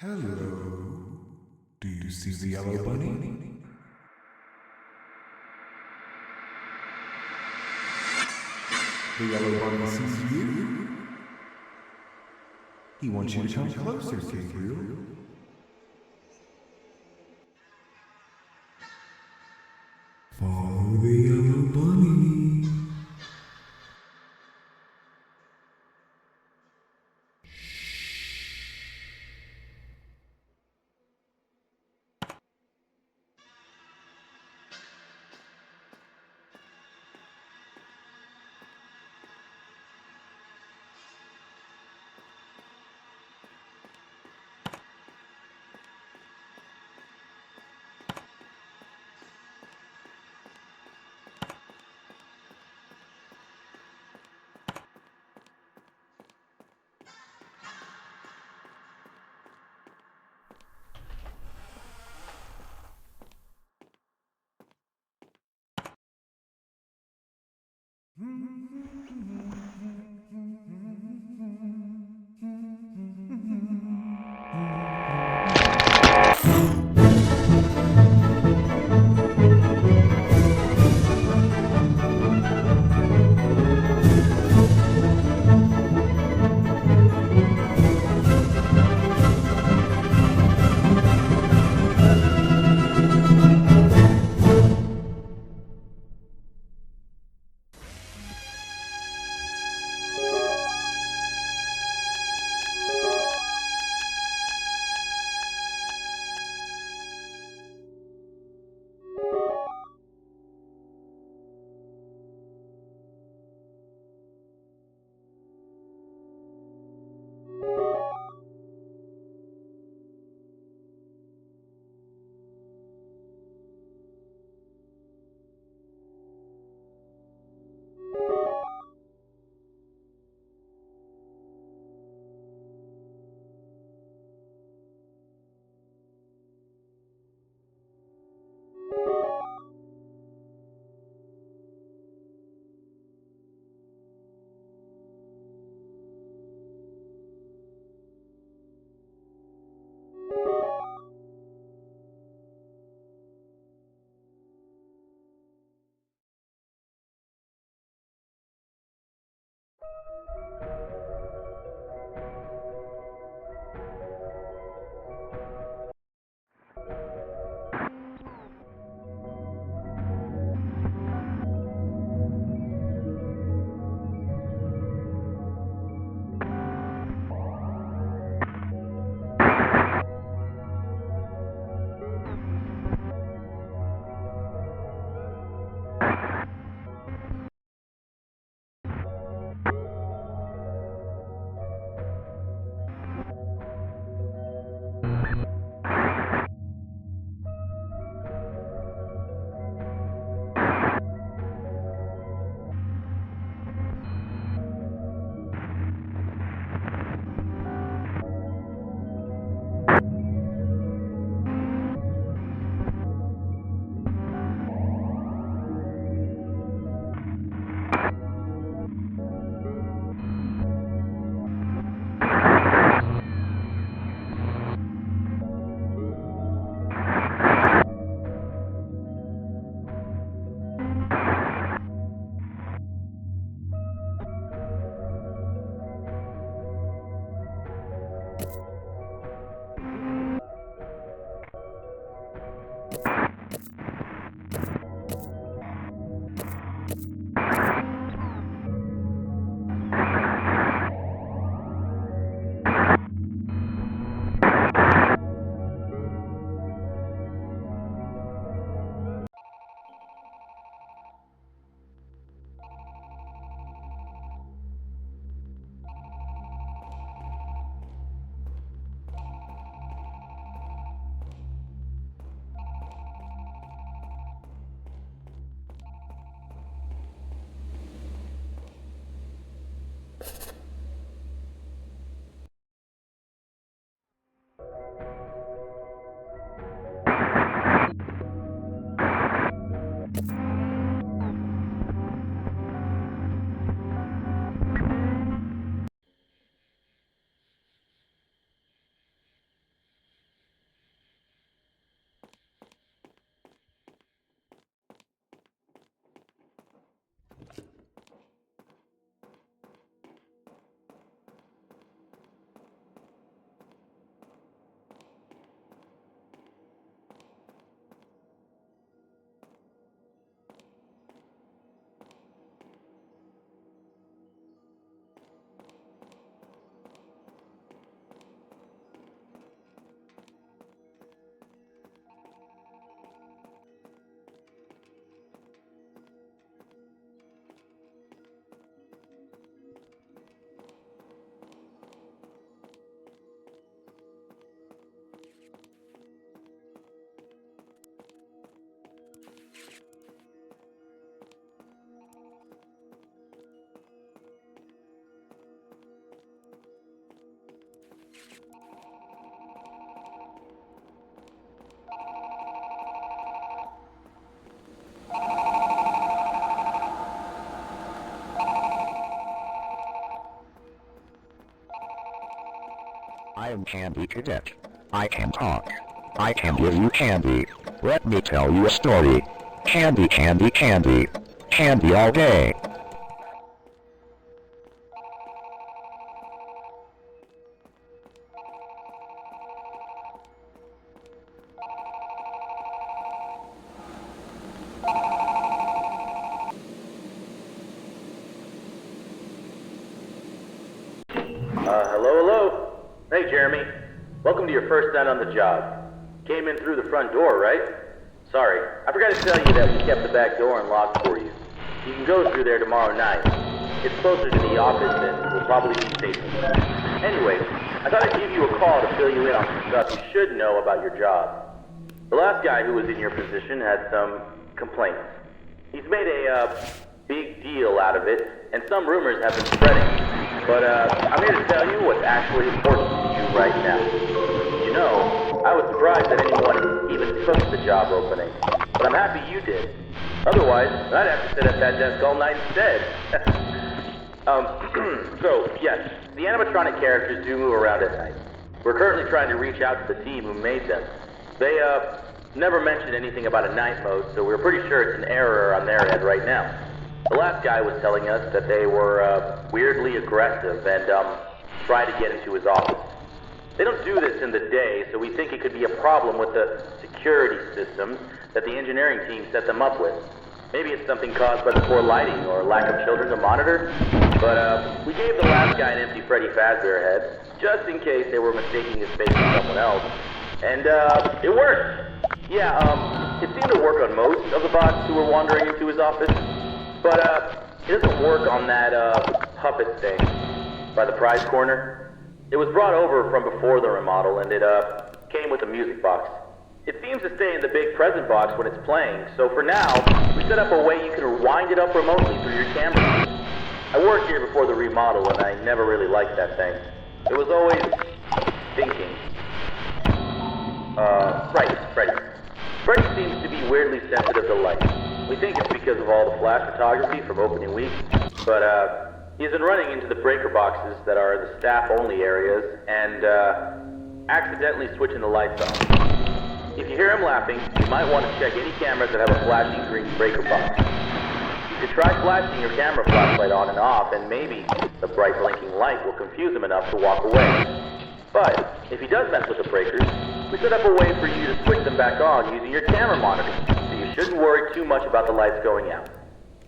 Hello. Do you see the yellow bunny? The yellow bunny sees you. He wants you to come closer, Gabriel. Follow the yellow bunny. I am Candy Cadet. I can talk. I can give you candy. Let me tell you a story. Candy, candy, candy. Candy all day. Hello? Hey, Jeremy. Welcome to your first night on the job. Came in through the front door, right? Sorry, I forgot to tell you that we kept the back door unlocked for you. You can go through there tomorrow night. It's closer to the office and will probably be safer. Anyway, I thought I'd give you a call to fill you in on some stuff you should know about your job. The last guy who was in your position had some complaints. He's made a big deal out of it, and some rumors have been spreading. But I'm here to tell you what's actually important to you right now. You know, I was surprised that anyone even took the job opening, but I'm happy you did. Otherwise, I'd have to sit at that desk all night instead. So, yes, the animatronic characters do move around at night. We're currently trying to reach out to the team who made them. They, never mentioned anything about a night mode, so we're pretty sure it's an error on their end right now. The last guy was telling us that they were, weirdly aggressive and, tried to get into his office. They don't do this in the day, so we think it could be a problem with the security systems that the engineering team set them up with. Maybe it's something caused by the poor lighting or lack of children to monitor. But, we gave the last guy an empty Freddy Fazbear head, just in case they were mistaking his face for someone else. And, it worked! Yeah, it seemed to work on most of the bots who were wandering into his office. But, it doesn't work on that, puppet thing by the prize corner. It was brought over from before the remodel, and it, came with a music box. It seems to stay in the big present box when it's playing, so for now, we set up a way you can wind it up remotely through your camera. I worked here before the remodel, and I never really liked that thing. It was always thinking. Right, Freddy. Freddy seems to be weirdly sensitive to light. We think it's because of all the flash photography from opening week, but he's been running into the breaker boxes that are the staff-only areas and accidentally switching the lights on. If you hear him laughing, you might want to check any cameras that have a flashing green breaker box. You could try flashing your camera flashlight on and off, and maybe the bright blinking light will confuse him enough to walk away. But if he does mess with the breakers, we set up a way for you to switch them back on using your camera monitor, so you shouldn't worry too much about the lights going out.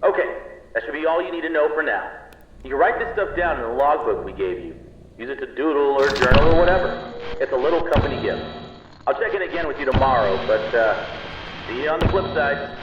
Okay, that should be all you need to know for now. You can write this stuff down in the logbook we gave you. Use it to doodle or journal or whatever. It's a little company gift. I'll check in again with you tomorrow, but see you on the flip side.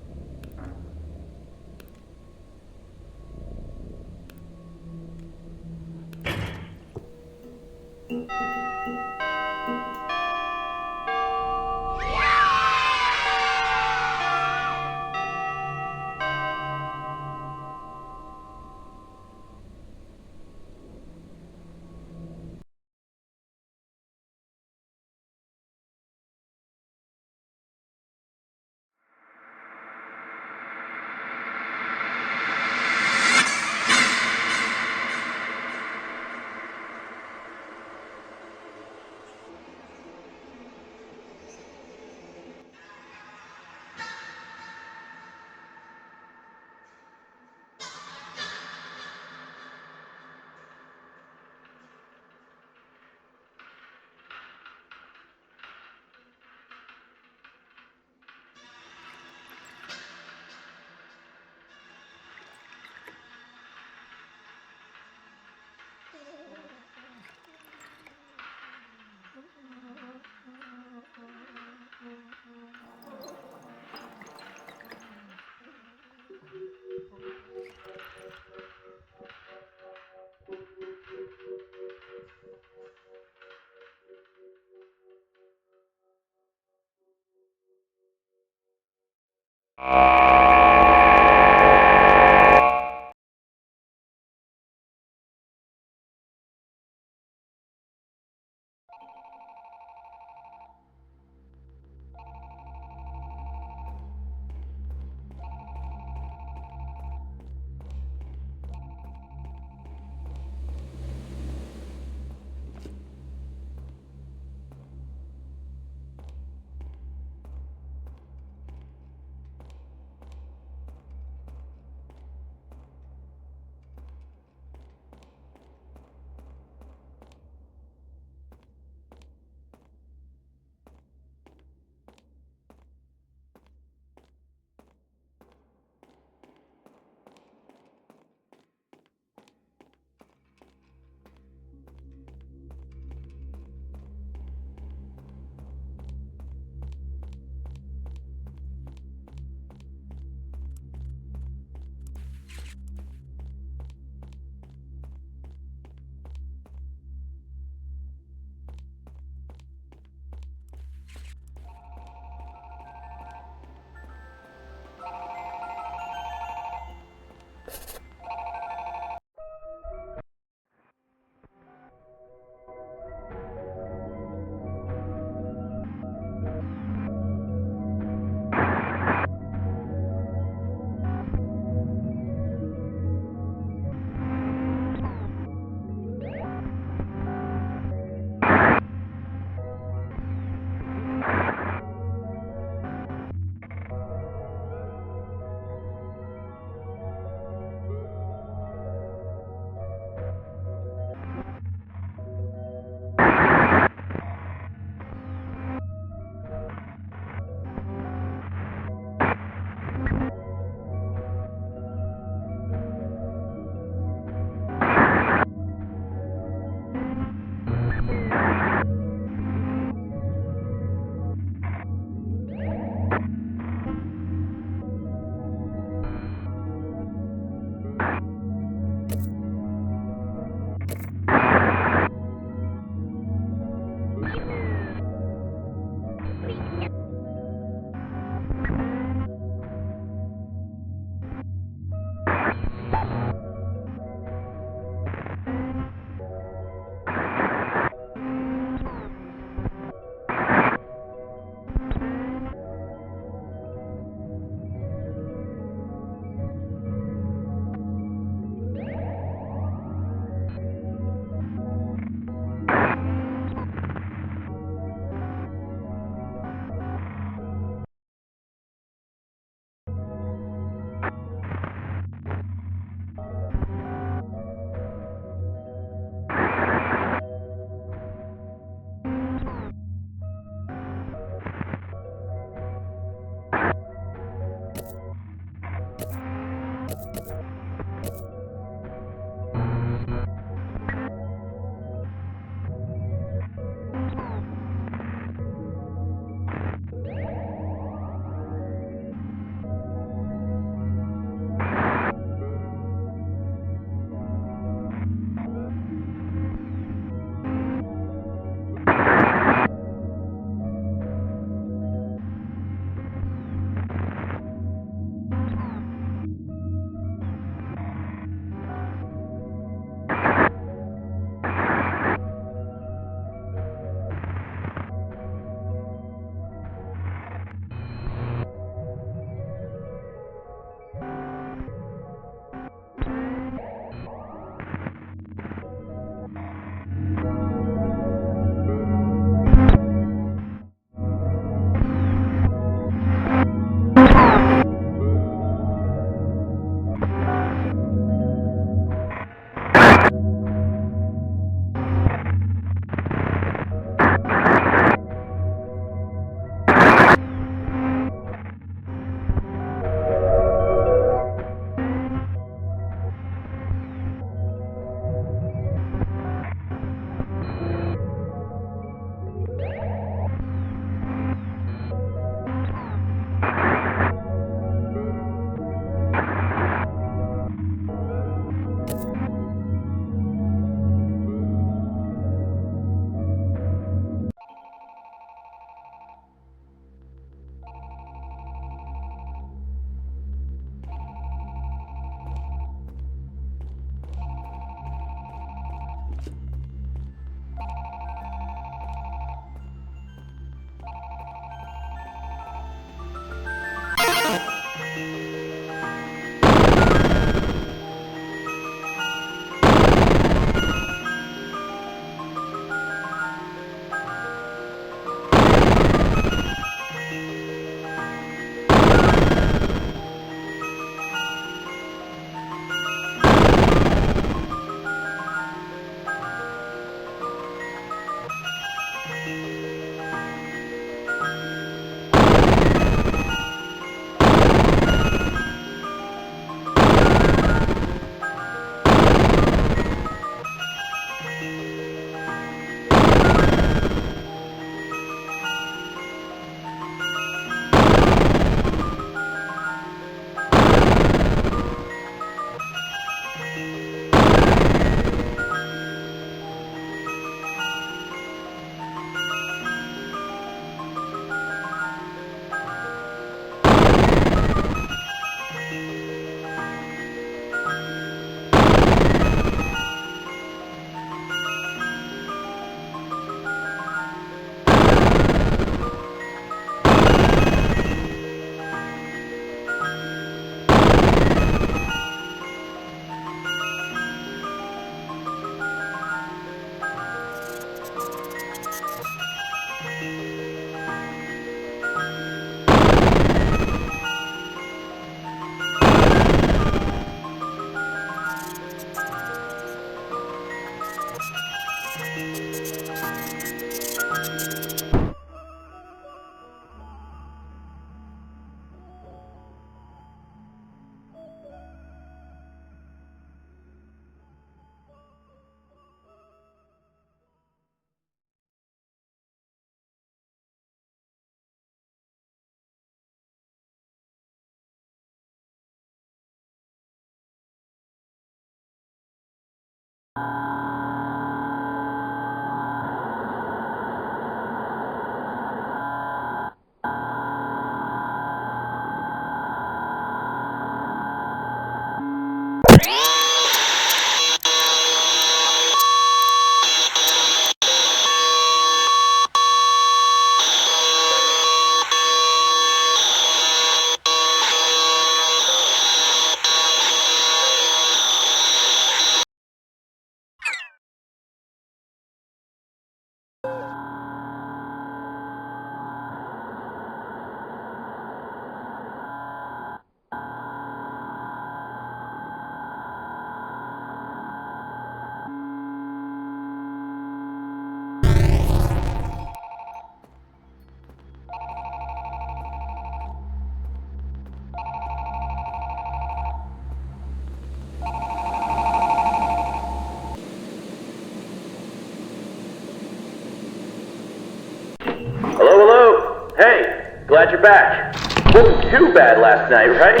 Hello, hello. Hey, glad you're back. Wasn't too bad last night, right?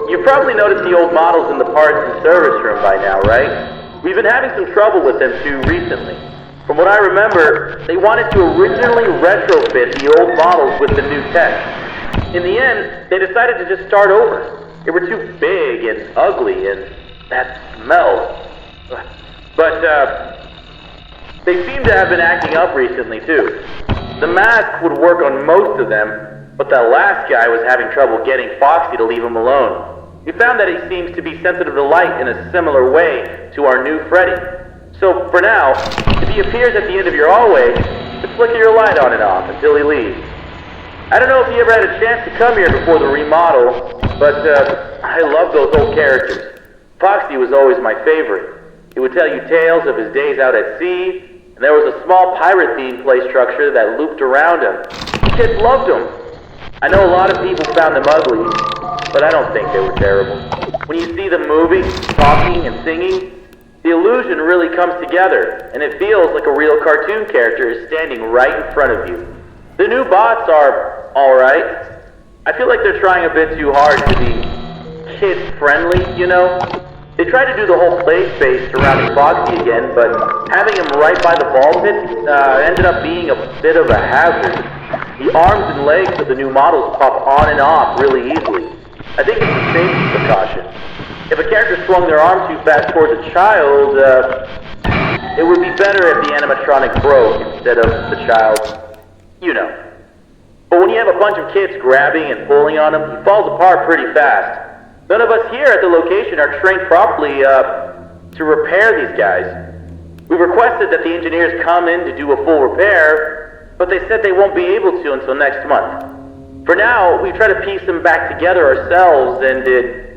You've probably noticed the old models in the parts and service room by now, right? We've been having some trouble with them too recently. From what I remember, they wanted to originally retrofit the old models with the new tech. In the end, they decided to just start over. They were too big and ugly and that smell. But, they seem to have been acting up recently, too. The mask would work on most of them, but that last guy was having trouble getting Foxy to leave him alone. We found that he seems to be sensitive to light in a similar way to our new Freddy. So, for now, if he appears at the end of your hallway, just flicker your light on and off until he leaves. I don't know if you ever had a chance to come here before the remodel, but I love those old characters. Foxy was always my favorite. He would tell you tales of his days out at sea, and there was a small pirate-themed play structure that looped around him. The kids loved him. I know a lot of people found them ugly, but I don't think they were terrible. When you see them moving, talking, and singing, the illusion really comes together, and it feels like a real cartoon character is standing right in front of you. The new bots are alright. I feel like they're trying a bit too hard to be kid-friendly, you know? They tried to do the whole play space surrounding Foxy again, but having him right by the ball pit ended up being a bit of a hazard. The arms and legs of the new models pop on and off really easily. I think it's a safety precaution. If a character swung their arm too fast towards a child, it would be better if the animatronic broke instead of the child, you know. But when you have a bunch of kids grabbing and pulling on him, he falls apart pretty fast. None of us here at the location are trained properly to repair these guys. We requested that the engineers come in to do a full repair, but they said they won't be able to until next month. For now, we try to piece them back together ourselves, and it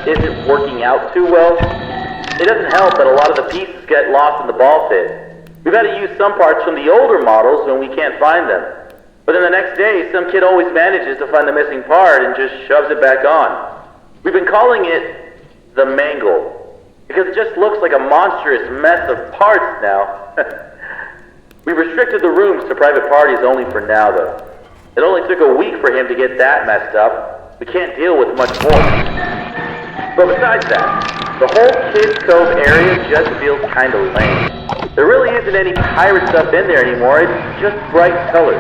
isn't working out too well. It doesn't help that a lot of the pieces get lost in the ball pit. We've had to use some parts from the older models when we can't find them. But then the next day, some kid always manages to find the missing part and just shoves it back on. We've been calling it the Mangle, because it just looks like a monstrous mess of parts now. We restricted the rooms to private parties only for now, though. It only took a week for him to get that messed up. We can't deal with much more. But besides that, the whole Kids Cove area just feels kind of lame. There really isn't any pirate stuff in there anymore, it's just bright colors.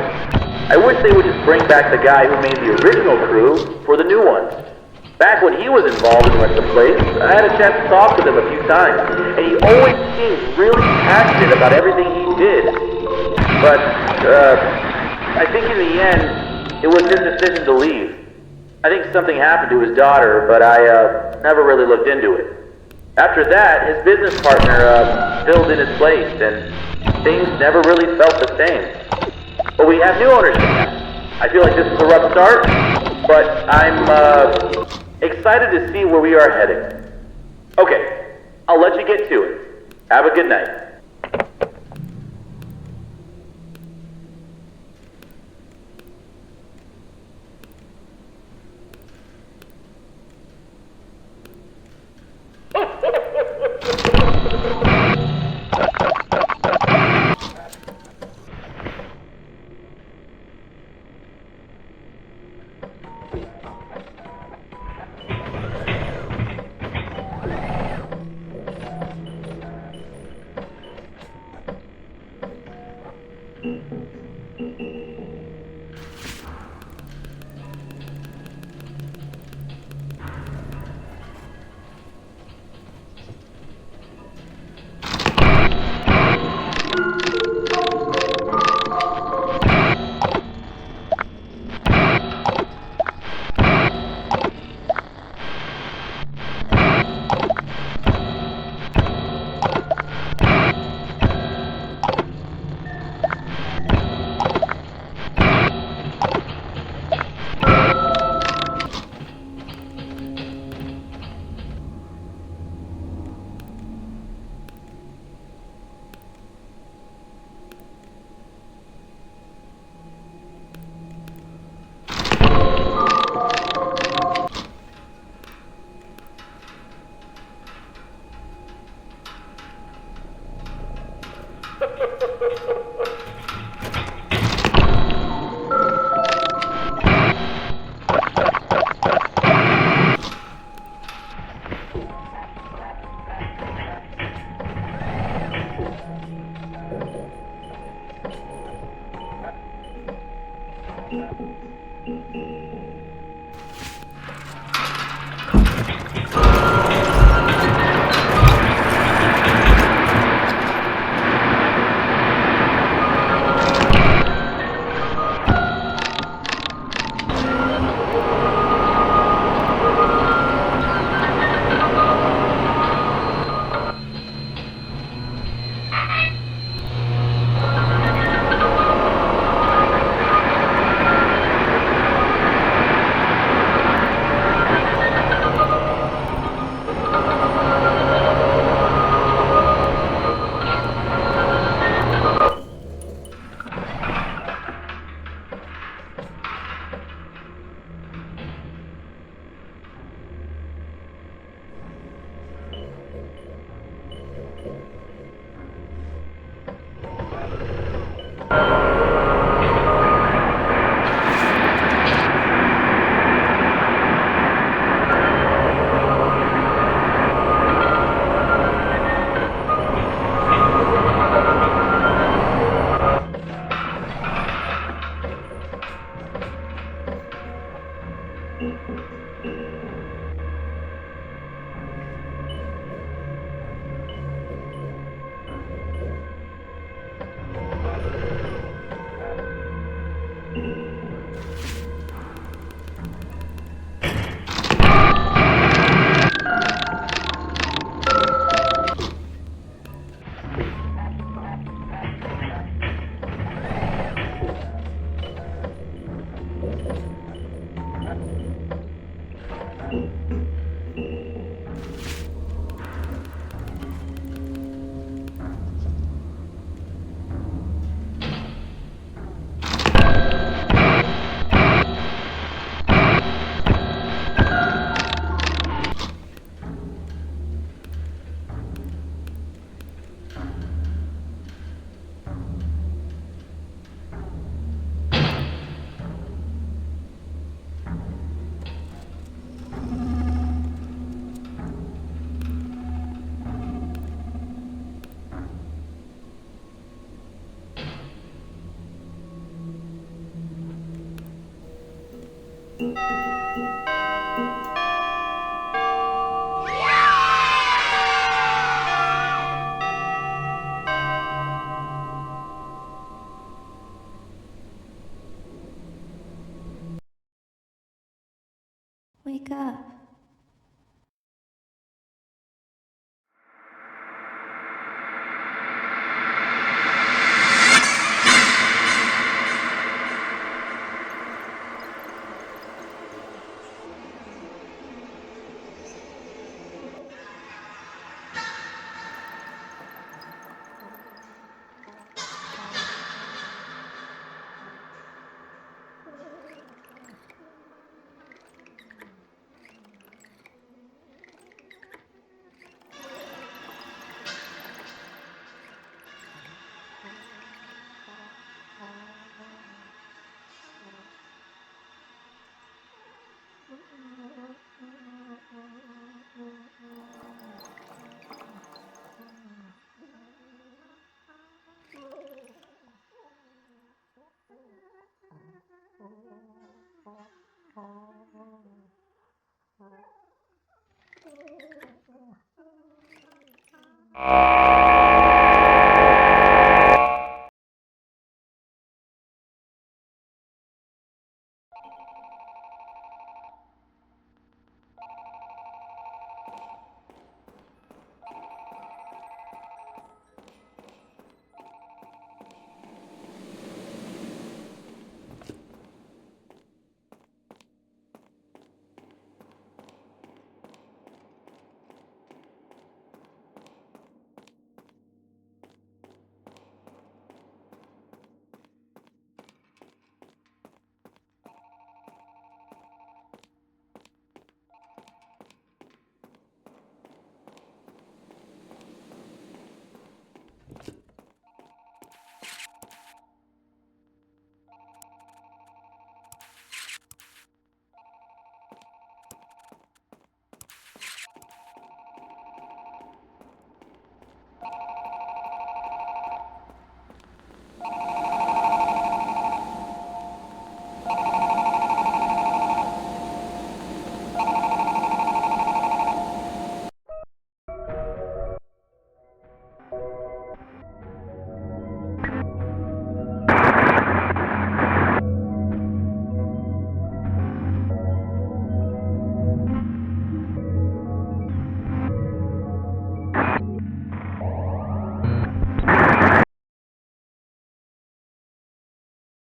I wish they would just bring back the guy who made the original crew for the new ones. Back when he was involved in the place, I had a chance to talk with him a few times, and he always seemed really passionate about everything he did. But, I think in the end, it was his decision to leave. I think something happened to his daughter, but I never really looked into it. After that, his business partner filled in his place, and things never really felt the same. But we have new ownership now. I feel like this is a rough start, but I'm excited to see where we are heading. Okay, I'll let you get to it. Have a good night. Wake up.